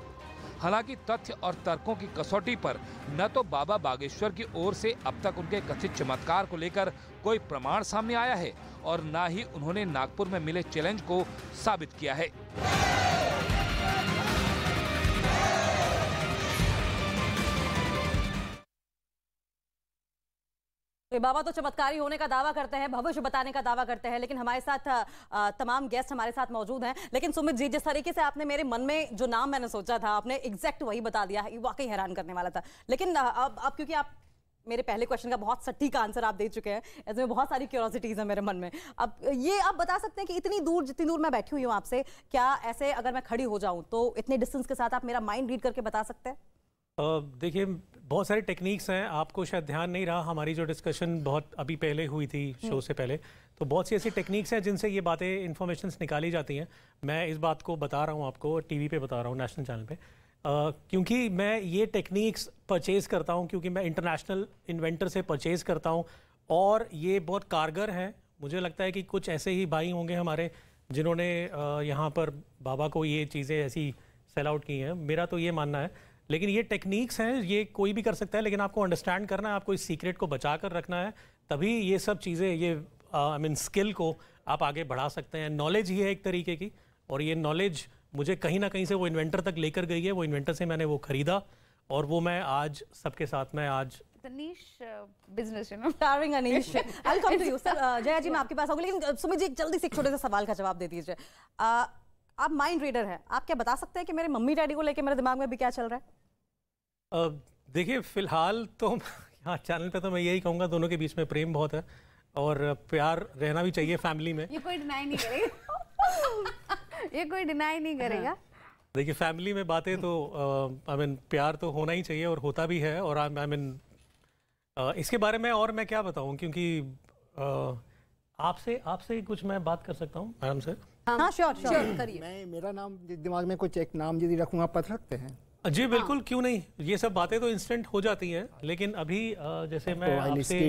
हालांकि तथ्य और तर्कों की कसौटी पर न तो बाबा बागेश्वर की ओर से अब तक उनके कथित चमत्कार को लेकर कोई प्रमाण सामने आया है और न ही उन्होंने नागपुर में मिले चैलेंज को साबित किया है। तो बाबा तो चमत्कारी होने का दावा करते हैं, भविष्य बताने का दावा करते हैं, लेकिन हमारे साथ तमाम गेस्ट हमारे साथ मौजूद हैं। लेकिन सुमित जी, जिस तरीके से आपने मेरे मन में जो नाम मैंने सोचा था, आपने एग्जैक्ट वही बता दिया है, वाकई हैरान करने वाला था। लेकिन अब क्योंकि आप मेरे पहले क्वेश्चन का बहुत सटीक आंसर आप दे चुके हैं, इसमें बहुत सारी क्यूरियोसिटीज है मेरे मन में। अब ये आप बता सकते हैं कि इतनी दूर, जितनी दूर मैं बैठी हुई हूँ आपसे, क्या ऐसे अगर मैं खड़ी हो जाऊँ तो इतने डिस्टेंस के साथ आप मेरा माइंड रीड करके बता सकते हैं? देखिए, बहुत सारी टेक्निक्स हैं, आपको शायद ध्यान नहीं रहा, हमारी जो डिस्कशन बहुत अभी पहले हुई थी शो से पहले, तो बहुत सी ऐसी टेक्निक्स हैं जिनसे ये बातें, इन्फॉर्मेशंस निकाली जाती हैं। मैं इस बात को बता रहा हूँ आपको, टीवी पे बता रहा हूँ, नेशनल चैनल पे, क्योंकि मैं ये टेक्निक्स परचेज़ करता हूँ, क्योंकि मैं इंटरनेशनल इन्वेंटर से परचेज़ करता हूँ और ये बहुत कारगर हैं। मुझे लगता है कि कुछ ऐसे ही भाई होंगे हमारे जिन्होंने यहाँ पर बाबा को ये चीज़ें ऐसी सेल आउट की हैं। मेरा तो ये मानना है, लेकिन ये टेक्निक्स हैं, ये कोई भी कर सकता है, लेकिन आपको अंडरस्टैंड करना है, आपको इस सीक्रेट को बचा कर रखना है, तभी ये सब चीज़ें, ये आई मीन स्किल को आप आगे बढ़ा सकते हैं। नॉलेज ही है एक तरीके की, और ये नॉलेज मुझे कहीं ना कहीं से वो इन्वेंटर तक लेकर गई है। वो इन्वेंटर से मैंने वो खरीदा और वो मैं आज सबके साथ में आज business starring Anish. I'll come to you, sir. Jaya ji मैं आपके पास आऊंगी, लेकिन सुमित जी एक जल्दी से एक छोटे से सवाल का जवाब दे दीजिए। आप माइंड रीडर हैं, आप क्या बता सकते हैं कि मेरे मम्मी डैडी को लेके मेरे दिमाग में भी क्या चल रहा है? देखिए फिलहाल तो यहाँ चैनल पे तो मैं यही कहूँगा, दोनों के बीच में प्रेम बहुत है और प्यार रहना भी चाहिए फैमिली में। ये कोई डिनाई नहीं करेगा। ये कोई डिनाई नहीं करेगा। देखिए फैमिली में बातें तो आई मीन प्यार तो होना ही चाहिए और होता भी है। और आई मीन इसके बारे में और मैं क्या बताऊं, क्योंकि आपसे कुछ मैं बात कर सकता हूं मैडम से? हाँ श्योर करिए। मैं मेरा नाम दिमाग में कुछ एक नाम यदि रखूंगा, पता रखते हैं? जी बिल्कुल, क्यों नहीं। ये सब बातें तो इंस्टेंट हो जाती हैं, लेकिन अभी जैसे मैं आपसे,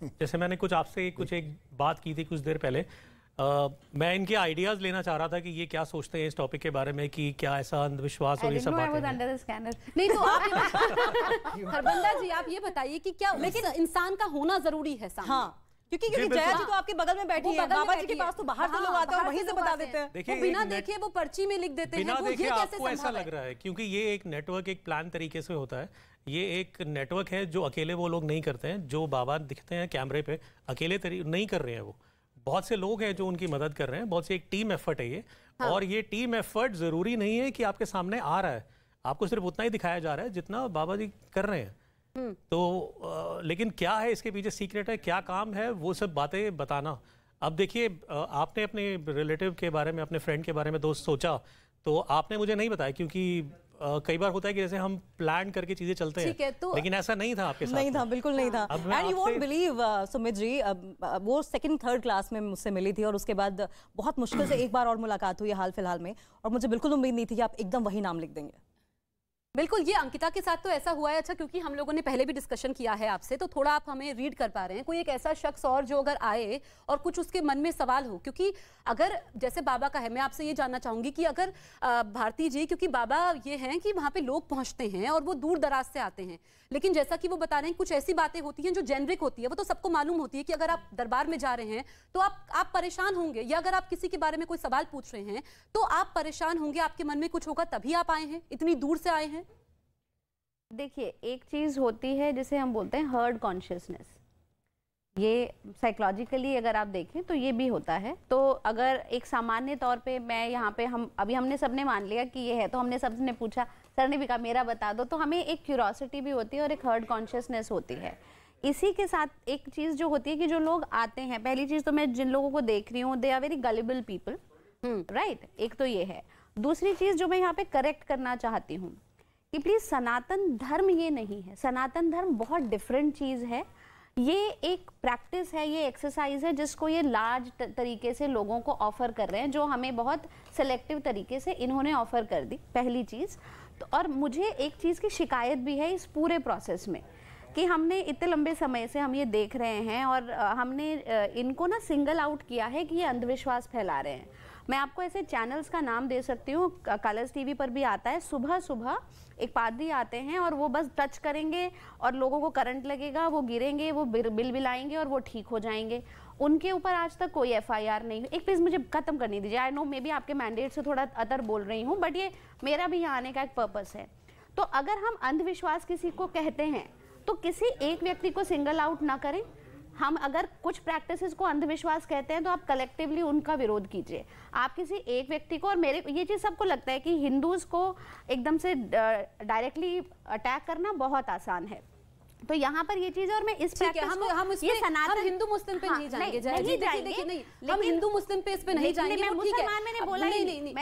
जैसे मैंने आपसे एक बात की थी कुछ देर पहले, मैं इनके आइडियाज लेना चाह रहा था कि ये क्या सोचते हैं इस टॉपिक के बारे में, कि क्या ऐसा अंधविश्वास और ये सब बातें। नहीं तो आप हरबंदा जी आप ये बताइए कि क्या लेकिन इंसान का होना जरूरी है सामने? हाँ, क्योंकि जया जी तो आपके बगल में बैठी है, बाबा जी के पास तो बाहर से लोग आते हैं और वहीं से बता देते हैं। देखिए बिना देखे वो पर्ची में लिख देते हैं, बिना देखे आपको ऐसा लग रहा है, क्योंकि ये एक नेटवर्क, एक प्लान तरीके से होता है। ये एक नेटवर्क है जो अकेले वो लोग नहीं करते हैं, जो बाबा दिखते हैं कैमरे पे अकेले नहीं कर रहे हैं। वो बहुत से लोग हैं जो उनकी मदद कर रहे हैं, बहुत से एक टीम एफर्ट है ये। हाँ। और ये टीम एफर्ट जरूरी नहीं है कि आपके सामने आ रहा है, आपको सिर्फ उतना ही दिखाया जा रहा है जितना बाबा जी कर रहे हैं। तो लेकिन क्या है इसके पीछे सीक्रेट है, क्या काम है, वो सब बातें बताना। अब देखिए आपने अपने रिलेटिव के बारे में, अपने फ्रेंड के बारे में दोस्त सोचा, तो आपने मुझे नहीं बताया, क्योंकि कई बार होता है कि जैसे हम प्लान करके चीजें चलते हैं, तो लेकिन ऐसा नहीं था आपके साथ। नहीं था, बिल्कुल नहीं था। And you won't believe Sumit ji, वो सेकंड थर्ड क्लास में मुझसे मिली थी और उसके बाद बहुत मुश्किल से एक बार और मुलाकात हुई हाल फिलहाल में, और मुझे बिल्कुल उम्मीद नहीं थी कि आप एकदम वही नाम लिख देंगे। बिल्कुल, ये अंकिता के साथ तो ऐसा हुआ है। अच्छा, क्योंकि हम लोगों ने पहले भी डिस्कशन किया है आपसे, तो थोड़ा आप हमें रीड कर पा रहे हैं कोई एक ऐसा शख्स और जो अगर आए और कुछ उसके मन में सवाल हो, क्योंकि अगर जैसे बाबा का है, मैं आपसे ये जानना चाहूंगी कि अगर भारती जी, क्योंकि बाबा ये हैं कि वहां पे लोग पहुंचते हैं और वो दूर दराज से आते हैं, लेकिन जैसा कि वो बता रहे हैं कुछ ऐसी बातें होती हैं जो जेनरिक होती है, वो तो सबको मालूम होती है कि अगर आप दरबार में जा रहे हैं तो आप परेशान होंगे, या अगर आप किसी के बारे में कोई सवाल पूछ रहे हैं तो आप परेशान होंगे, आपके मन में कुछ होगा, तभी आप आए हैं, इतनी दूर से आए हैं। देखिए, एक चीज़ होती है जिसे हम बोलते हैं हर्ड कॉन्शियसनेस। ये साइकोलॉजिकली अगर आप देखें तो ये भी होता है। तो अगर एक सामान्य तौर पे मैं यहाँ पे हमने सबने मान लिया कि ये है, तो हमने सबने पूछा, सर ने भी कहा मेरा बता दो, तो हमें एक क्यूरोसिटी भी होती है और एक हर्ड कॉन्शियसनेस होती है। इसी के साथ एक चीज़ जो होती है कि जो लोग आते हैं, पहली चीज़ तो मैं जिन लोगों को देख रही हूँ, they are very gullible people, right, एक तो ये है। दूसरी चीज़ जो मैं यहाँ पे करेक्ट करना चाहती हूँ कि प्लीज सनातन धर्म ये नहीं है। सनातन धर्म बहुत डिफरेंट चीज है। ये एक प्रैक्टिस है, ये एक्सरसाइज है जिसको ये लार्ज तरीके से लोगों को ऑफर कर रहे हैं, जो हमें बहुत सिलेक्टिव तरीके से इन्होंने ऑफर कर दी, पहली चीज तो। और मुझे एक चीज की शिकायत भी है इस पूरे प्रोसेस में कि हमने इतने लंबे समय से हम ये देख रहे हैं और हमने इनको ना सिंगल आउट किया है कि ये अंधविश्वास फैला रहे हैं। मैं आपको ऐसे चैनल्स का नाम दे सकती हूँ, कलर्स टीवी पर भी आता है, सुबह सुबह एक पादरी आते हैं और वो बस टच करेंगे और लोगों को करंट लगेगा, वो गिरेंगे, वो बिल बिलाएंगे और वो ठीक हो जाएंगे। उनके ऊपर आज तक कोई FIR नहीं। एक प्लीज़ मुझे खत्म करने दीजिए। आई नो मे बी आपके मैंडेट से थोड़ा अदर बोल रही हूँ, बट ये मेरा भी यहाँ आने का एक पर्पस है। तो अगर हम अंधविश्वास किसी को कहते हैं तो किसी एक व्यक्ति को सिंगल आउट ना करें। हम अगर कुछ प्रैक्टिसेस को अंधविश्वास कहते हैं तो आप कलेक्टिवली उनका विरोध कीजिए। आप किसी एक व्यक्ति को, और मेरे ये चीज़ सबको लगता है कि हिंदूज को एकदम से डायरेक्टली अटैक करना बहुत आसान है, तो यहाँ पर ये चीज, और मैं इस हम हिंदू मुस्लिम पे नहीं जाएंगे, हम हिंदू मुस्लिम पे इस पे नहीं जाएंगे। मैंने बोला नहीं,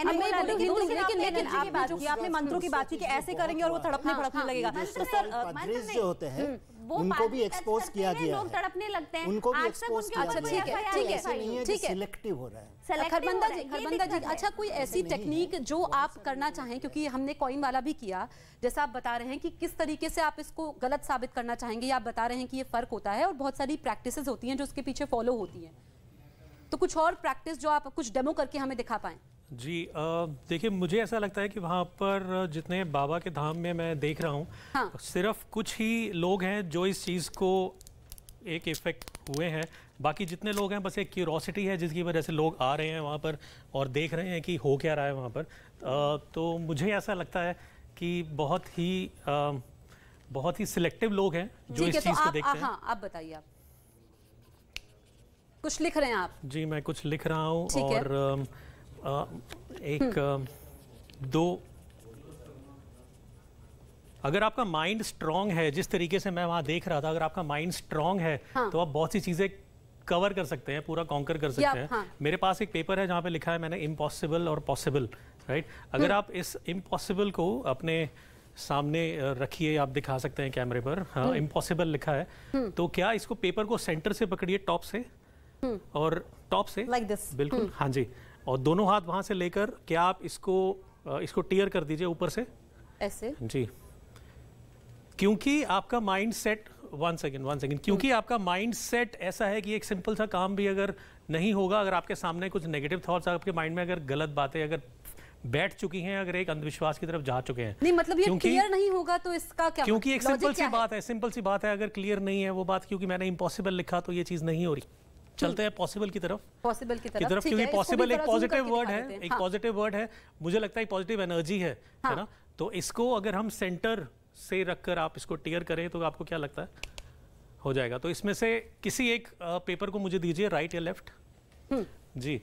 आपने मंत्रों की बात की कि ऐसे करेंगे और वो तड़पने भड़कने लगेगा। तो सर जो होते हैं उनको भी एक्सपोज किया गया, लोग तड़पने लगते हैं, उनको भी एक्सपोज किया गया। ठीक है, सिलेक्टिव हो रहा है। खरबंदा जी, अच्छा कोई ऐसी टेक्निक जो आप करना चाहें, क्योंकि हमने कॉइन वाला भी किया, जैसा आप बता रहे हैं कि किस तरीके से आप इसको गलत साबित करना चाहेंगे, या आप बता रहे हैं कि ये फर्क होता है और बहुत सारी प्रैक्टिसेस होती हैं जो उसके पीछे फॉलो होती हैं। तो कुछ और प्रैक्टिस जो आप कुछ डेमो करके हमें दिखा पाएं। जी देखिए, मुझे ऐसा लगता है कि वहाँ पर जितने बाबा के धाम में मैं देख रहा हूँ, हाँ। सिर्फ कुछ ही लोग हैं जो इस चीज़ को एक इफेक्ट हुए हैं। बाकी जितने लोग हैं बस एक क्यूरोसिटी है जिसकी वजह से लोग आ रहे हैं वहाँ पर और देख रहे हैं कि हो क्या रहा है वहाँ पर। तो मुझे ऐसा लगता है कि बहुत ही सिलेक्टिव लोग हैं जो इस चीज़ को देखते हैं। हाँ, आप बताइए, आप कुछ लिख रहे हैं आप? जी, मैं कुछ लिख रहा हूँ और अगर आपका माइंड स्ट्रांग है, जिस तरीके से मैं वहां देख रहा था, अगर आपका माइंड स्ट्रांग है हाँ। तो आप बहुत सी चीजें कवर कर सकते हैं, पूरा कॉन्कर कर सकते हैं। हाँ। मेरे पास एक पेपर है जहां पे लिखा है मैंने इम्पॉसिबल और पॉसिबल, राइट। अगर आप इस इम्पॉसिबल को अपने सामने रखिए, आप दिखा सकते हैं कैमरे पर, हाँ, इम्पॉसिबल लिखा है, तो क्या इसको पेपर को सेंटर से पकड़िए, टॉप से और टॉप से लाइक दिस, बिल्कुल, हाँ जी, और दोनों हाथ वहां से लेकर क्या आप इसको टीयर कर दीजिए ऊपर से ऐसे जी। क्योंकि आपका माइंड सेट, वन सेकेंड, क्योंकि आपका माइंड सेट ऐसा है कि एक सिंपल सा काम भी अगर नहीं होगा, अगर आपके सामने कुछ नेगेटिव थॉट्स आपके माइंड में, अगर गलत बातें अगर बैठ चुकी हैं, अगर एक अंधविश्वास की तरफ जा चुके हैं, नहीं मतलब ये क्लियर नहीं होगा तो इसका क्या? क्योंकि एक सिंपल सी बात है, अगर क्लियर नहीं है वो बात, क्योंकि मैंने इम्पॉसिबल लिखा तो ये चीज नहीं हो रही। चलते हैं पॉसिबल की तरफ, क्योंकि पॉसिबल एक पॉजिटिव वर्ड है, एक पॉजिटिव वर्ड है, मुझे लगता है पॉजिटिव एनर्जी है ना। तो इसको अगर हम सेंटर से रखकर आप इसको टीयर करें तो आपको क्या लगता है हो जाएगा? तो इसमें से किसी एक पेपर को मुझे दीजिए, राइट या लेफ्ट। जी,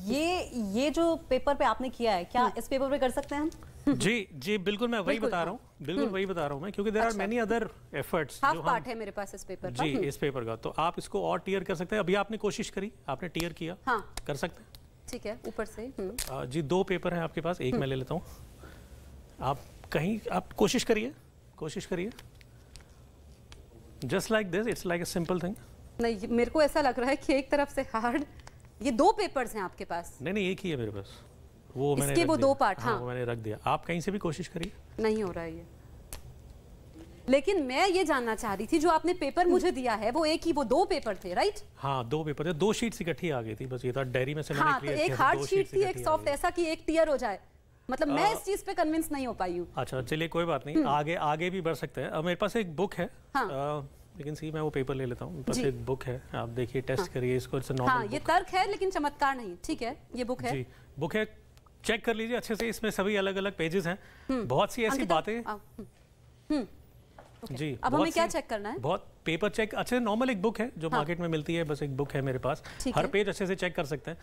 ये जो पेपर पे आपने किया है, क्या इस पेपर पे कर सकते हैं हम? जी बिल्कुल, मैं वही बता रहा हूँ, बिल्कुल वही बता रहा हूँ मैं, क्योंकि there are many other efforts half part है मेरे पास इस पेपर का। जी, इस पेपर का तो आप इसको और टीयर कर सकते हैं। अभी आपने कोशिश करी, आपने टीयर किया, हाँ, कर सकते हैं, ठीक है, ऊपर से। जी, 2 पेपर हैं आपके पास, एक मैं ले लेता हूँ, आप कोशिश करिए, just like this, it's like a simple thing. नहीं, मेरे को ऐसा लग रहा है कि एक तरफ से हार्ड, ये 2 पेपर्स हैं आपके पास। नहीं, एक ही है मेरे पास, वो मैंने इसके वो 2 पार्ट, हाँ, वो मैंने रख दिया। आप कहीं से भी कोशिश करिए, नहीं हो रहा है ये। लेकिन मैं ये जानना चाह रही थी, जो आपने पेपर मुझे दिया है वो एक ही, वो 2 पेपर थे, राइट? हाँ, 2 पेपर थे, 2 शीट्स इकट्ठी आ गई थी, बस ये था डायरी में से मैंने हाँ, तो एक हार्ड शीट थी, एक सॉफ्ट, ऐसा कि एक टीयर हो जाए, मतलब मैं इस चीज पे कन्विंस नहीं हो पाई हूँ। अच्छा, चलिए कोई बात नहीं, आगे भी बढ़ सकते हैं। अब मेरे पास एक बुक है, लेकिन सी मैं वो पेपर ले लेता हूँ, मेरे पास एक बुक है, आप देखिए, टेस्ट करिए इसको, इट्स अ नॉर्मल बुक। ये तर्क है लेकिन चमत्कार नहीं, ठीक है, ये बुक है। जी, बुक है, चेक कर लीजिए अच्छे से, इसमें सभी अलग अलग पेजेस हैं, बहुत सी ऐसी बातें। जी, अब हमें क्या चेक करना है? बहुत पेपर चेक, अच्छे नॉर्मल एक बुक है जो मार्केट में मिलती है, बस एक बुक है मेरे पास, हर पेज अच्छे से चेक कर सकते हैं।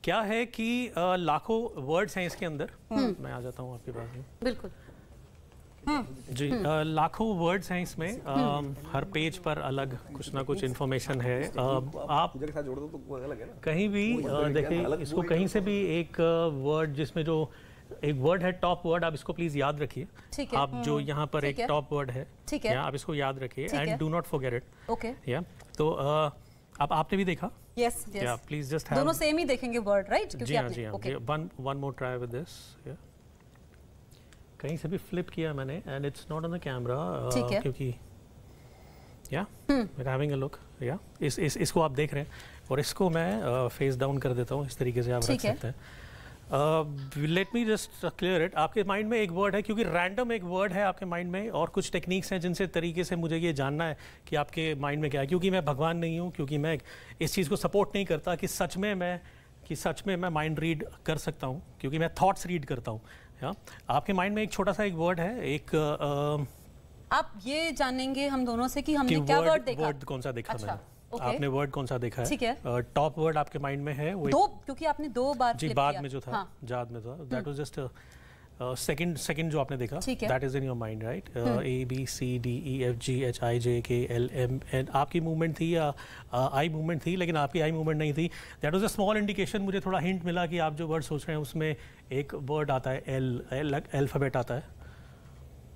क्या है कि लाखों वर्ड्स हैं इसके अंदर, मैं आ जाता हूँ आपके पास में, बिल्कुल जी, लाखों वर्ड्स हैं इसमें, हर पेज पर अलग कुछ ना कुछ इन्फॉर्मेशन है। आप कहीं भी देखिए, इसको कहीं से भी एक वर्ड, जिसमें जो एक वर्ड है टॉप वर्ड, आप इसको प्लीज याद रखिए, आप जो यहाँ पर एक टॉप वर्ड है, आप इसको याद रखिए, and do not forget it, okay. या तो आपने भी फ्लिप यस, या प्लीज जस्ट दोनों सेम ही देखेंगे वर्ड, राइट? जी हाँ, one more try with this, कहीं से भी फ्लिप किया मैंने, and it's not on the camera, क्योंकि या मैं हैविंग अ लुक, या इसको आप देख रहे हैं, और इसको मैं फेस डाउन कर देता हूँ, इस तरीके से आप रख सकते हैं। Let me just clear it. आपके माइंड में एक वर्ड है, क्योंकि रैंडम एक वर्ड है आपके माइंड में, और कुछ टेक्निक्स हैं जिनसे तरीके से मुझे ये जानना है कि आपके माइंड में क्या है, क्योंकि मैं भगवान नहीं हूँ, क्योंकि मैं इस चीज़ को सपोर्ट नहीं करता कि सच में मैं माइंड रीड कर सकता हूँ, क्योंकि मैं थॉट्स रीड करता हूँ। आपके माइंड में एक छोटा सा एक वर्ड है, एक आप ये जानेंगे हम दोनों से कि हमने क्या वर्ड देखा, वर्ड कौन सा देखा। अच्छा, मैंने आपने वर्ड कौन सा देखा है? ठीक है, टॉप वर्ड आपके माइंड में है वो 2, क्योंकि आपने 2 बार जी, बाद में जो था, याद में था, दैट वाज जस्ट सेकंड जो आपने देखा, that is in your mind, right? ABCDEFGHIJKLMN आपकी मूवमेंट थी या आई मूवमेंट थी, लेकिन आपकी आई मूवमेंट नहीं थी। That was a small indication, मुझे थोड़ा हिंट मिला कि आप जो वर्ड सोच रहे हैं उसमें एक वर्ड आता है, एल अल्फाबेट आता है,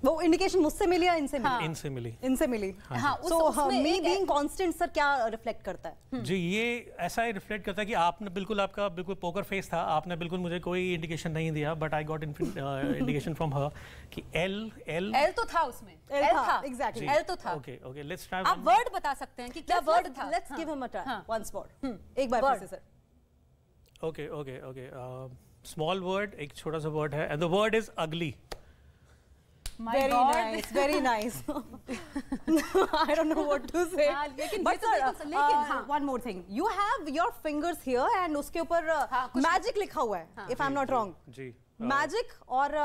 वो इंडिकेशन मुझसे मिली या इनसे मिली? इनसे मिली। इनसे मिली। हाँ, सो मी बीइंग कांस्टेंट सर क्या रिफ्लेक्ट करता है? जी ये ऐसा ही रिफ्लेक्ट करता है कि आपने बिल्कुल, आपका बिल्कुल पोकर फेस था, आपने बिल्कुल मुझे कोई इंडिकेशन नहीं दिया, but I got indication from her कि एल तो था उसमें, एल था, एग्जैक्टली एल तो था। Okay let's try. आप वर्ड बता सकते हैं कि क्या वर्ड था? Let's give him a try once more, एक बार फिर से सर। ओके स्मॉल वर्ड, एक छोटा सा वर्ड है, एंड द वर्ड इज अगली। Very nice. I don't know what to say. But sir, one more thing. You have your fingers here and उसके ऊपर magic लिखा हुआ है. If I'm not wrong. जी. Magic और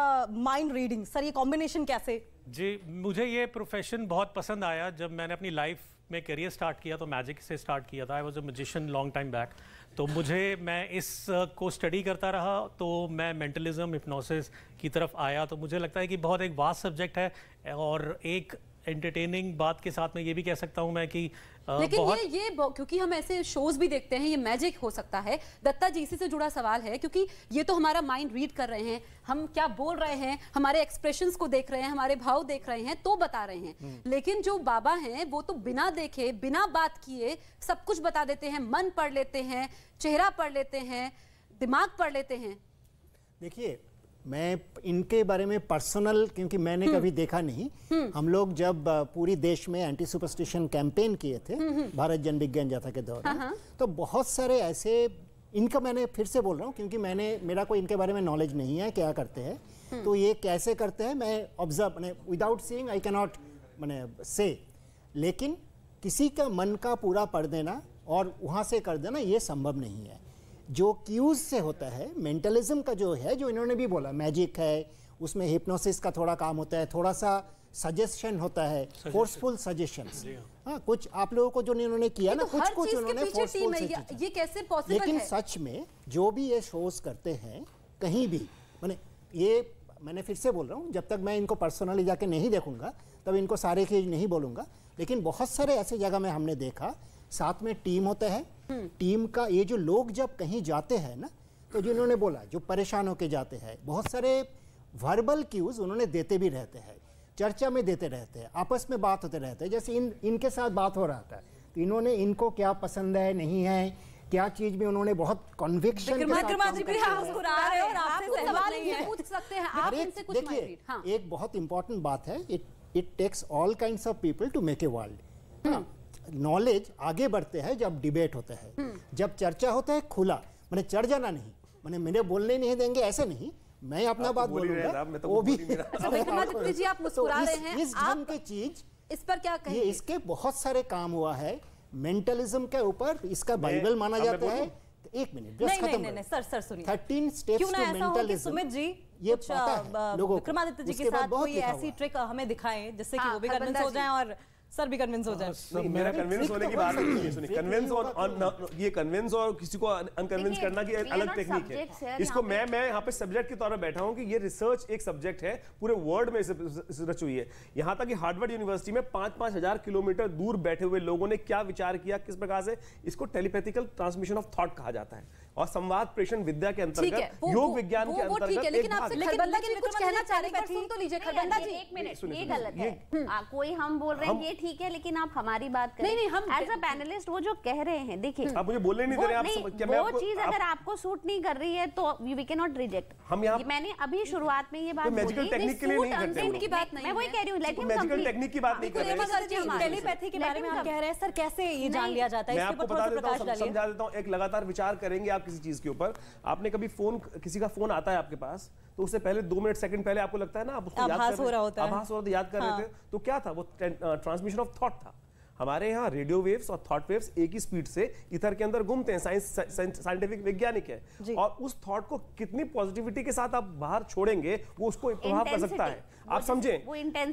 mind reading. सर ये combination कैसे? जी मुझे ये प्रोफेशन बहुत पसंद आया जब मैंने अपनी लाइफ में करियर स्टार्ट किया, तो मैजिक से स्टार्ट किया था। I was a magician long time back. तो मैं इस को स्टडी करता रहा, तो मैं मेंटलिज्म, हिप्नोसिस की तरफ आया। तो मुझे लगता है कि बहुत एक वास्ट सब्जेक्ट है, और एक एंटरटेनिंग बात के साथ में ये भी कह सकता हूँ मैं कि लेकिन ये क्योंकि हम ऐसे शोज भी देखते हैं, ये मैजिक हो सकता है। दत्ता जी इसी से जुड़ा सवाल है, क्योंकि ये तो हमारा माइंड रीड कर रहे हैं, हम क्या बोल रहे हैं, हमारे एक्सप्रेशंस को देख रहे हैं, हमारे भाव देख रहे हैं, तो बता रहे हैं। लेकिन जो बाबा हैं वो तो बिना देखे, बिना बात किए सब कुछ बता देते हैं। मन पढ़ लेते हैं, चेहरा पढ़ लेते हैं, दिमाग पढ़ लेते हैं। देखिए, मैं इनके बारे में पर्सनल, क्योंकि मैंने कभी देखा नहीं। हम लोग जब पूरी देश में एंटी सुपरस्टिशन कैंपेन किए थे भारत जन विज्ञान जाथा के दौरान, तो बहुत सारे ऐसे, इनका मैंने फिर से बोल रहा हूँ क्योंकि मेरा कोई इनके बारे में नॉलेज नहीं है क्या करते हैं, तो ये कैसे करते हैं मैं ऑब्जर्व, मैंने without seeing I can not मैंने से, लेकिन किसी का मन का पूरा पढ़ देना और वहाँ से कर देना ये संभव नहीं है। जो क्यूज से होता है, मेंटलिज्म का जो है, जो इन्होंने भी बोला मैजिक है, उसमें हिप्नोसिस का थोड़ा काम होता है, थोड़ा सा सजेशन होता है, फोर्सफुल सजेशंस। हाँ, कुछ आप लोगों को जो इन्होंने किया ना, कुछ उन्होंने फोर्सफुल सजेशन, ये कैसे पॉसिबल है? लेकिन सच में जो भी ये शोज करते हैं कहीं भी, मैंने फिर से बोल रहा हूँ, जब तक मैं इनको पर्सनली जाके नहीं देखूंगा तब इनको सारे चीज नहीं बोलूंगा, लेकिन बहुत सारे ऐसे जगह में हमने देखा, साथ में टीम होता है, टीम का ये जो लोग जब कहीं जाते हैं ना, तो जो इन्होंने बोला जो परेशान होके जाते हैं, बहुत सारे वर्बल क्यूज उन्होंने देते भी रहते हैं, चर्चा में देते रहते हैं, आपस में बात होते रहते हैं। जैसे इनके साथ बात हो रहा था, तो इन्होंने इनको क्या पसंद है नहीं है, क्या चीज में उन्होंने बहुत कन्विक्शन के साथ देखिए, एक बहुत इंपॉर्टेंट बात है, it takes all kinds of people to make a world. Knowledge आगे बढ़ते हैं जब डिबेट होता है, जब चर्चा होता है खुला, मैंने चढ़ जाना नहीं, मैंने मेरे बोलने नहीं देंगे ऐसे नहीं, मैं अपना बात बोलूंगा, वो भी। जी आप मुस्कुरा रहे हैं, इस ढंग की चीज, इस पर क्या कहेंगे? इसके बहुत सारे काम हुआ है मेंटलिज्म के ऊपर, इसका बाइबल माना जाता है। एक मिनट जस्ट खत्म नहीं सर सुनिए, 13 steps to mentalism. Sumit ji ये पता है लोगों को, विक्रमादित्य जी के साथ कोई ऐसी ट्रिक हमें दिखाएं जिससे कि वो भी कन्विंस हो जाएं और सर भी कन्विंस हो जाए। मेरा कन्विंस होने की बात नहीं है, सुनिए, कन्विंस और ये कन्विंस और किसी को अनकन्विंस करना की अलग टेक्निक है। इसको मैं यहाँ पे सब्जेक्ट के तौर पर बैठा हूँ कि ये रिसर्च एक सब्जेक्ट है, पूरे वर्ल्ड में रिसर्च हुई है। यहाँ तक कि हार्वर्ड यूनिवर्सिटी में 5-5 हजार किलोमीटर दूर बैठे हुए लोगों ने क्या विचार किया, किस प्रकार से, इसको टेलीपैथिकल ट्रांसमिशन ऑफ थॉट कहा जाता है, और संवाद प्रेषण विद्या के अंतर्गत, योग विज्ञान के अंतर्गत। लेकिन आपसे खरबंदा जी कुछ कहना चाह रहे हैं, सुन तो लीजिए खरबंदा जी। एक मिनट, ये गलत है, कोई हम बोल रहे हैं ये ठीक है, लेकिन आप हमारी बात करें। नहीं, हम एज अ पैनलिस्ट वो जो कह रहे हैं, देखिए आप मुझे बोलने नहीं दे रहे, वो चीज अगर आपको सूट नहीं कर रही है तो वी कैन नॉट रिजेक्ट। मैंने अभी शुरुआत में ये बात बोली, मैजिकल टेक्निक के लिए नहीं करते की बात नहीं, मैं वही कह रही हूँ, लेकिन मैजिकल टेक्निक की बात नहीं कर रहे। टेलीपैथी के बारे में हम कह रहे हैं, सर कैसे ये जान लिया जाता है, मैं आपको बता देता हूँ, समझा देता हूँ। एक लगातार विचार करेंगे आप किसी चीज के ऊपर, आपने कभी फोन, किसी का फोन आता है आपके पास, तो उससे पहले 2 मिनट सेकंड पहले आपको लगता है ना, आप उसको आभास हो रहा होता है, आभास हो रहा, याद कर रहे थे, तो क्या था वो? ट्रांसमिशन ऑफ थॉट था। हमारे यहाँ रेडियो वेव्स और थॉट वेव्स एक ही स्पीड से ईथर के अंदर घूमते हैं, साइंटिफिक वैज्ञानिक है, और उस थॉट को कितनी पॉजिटिविटी के साथ आप बाहर छोड़ेंगे, वो उसको प्रभाव कर सकता है। आप समझें,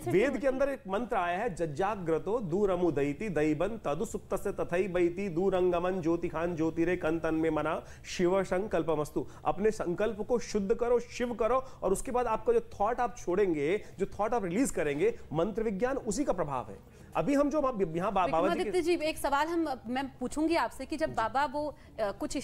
वेद के अंदर एक मंत्र आया है, जज्जाग्रतो दूरमुदयति दैवं तदु सुप्तस्य तथैवैति दूरंगमन ज्योतिखान ज्योतिरे कंतन में मना शिव संकल्पमस्तु। अपने संकल्प को शुद्ध करो, शिव करो, और उसके बाद आपका जो थॉट आप छोड़ेंगे, जो थॉट आप रिलीज करेंगे, मंत्र विज्ञान उसी का प्रभाव है। अभी हम जो यहाँ बाबा जी, एक सवाल मैं पूछूंगी आपसे कि जब बाबा वो कुछ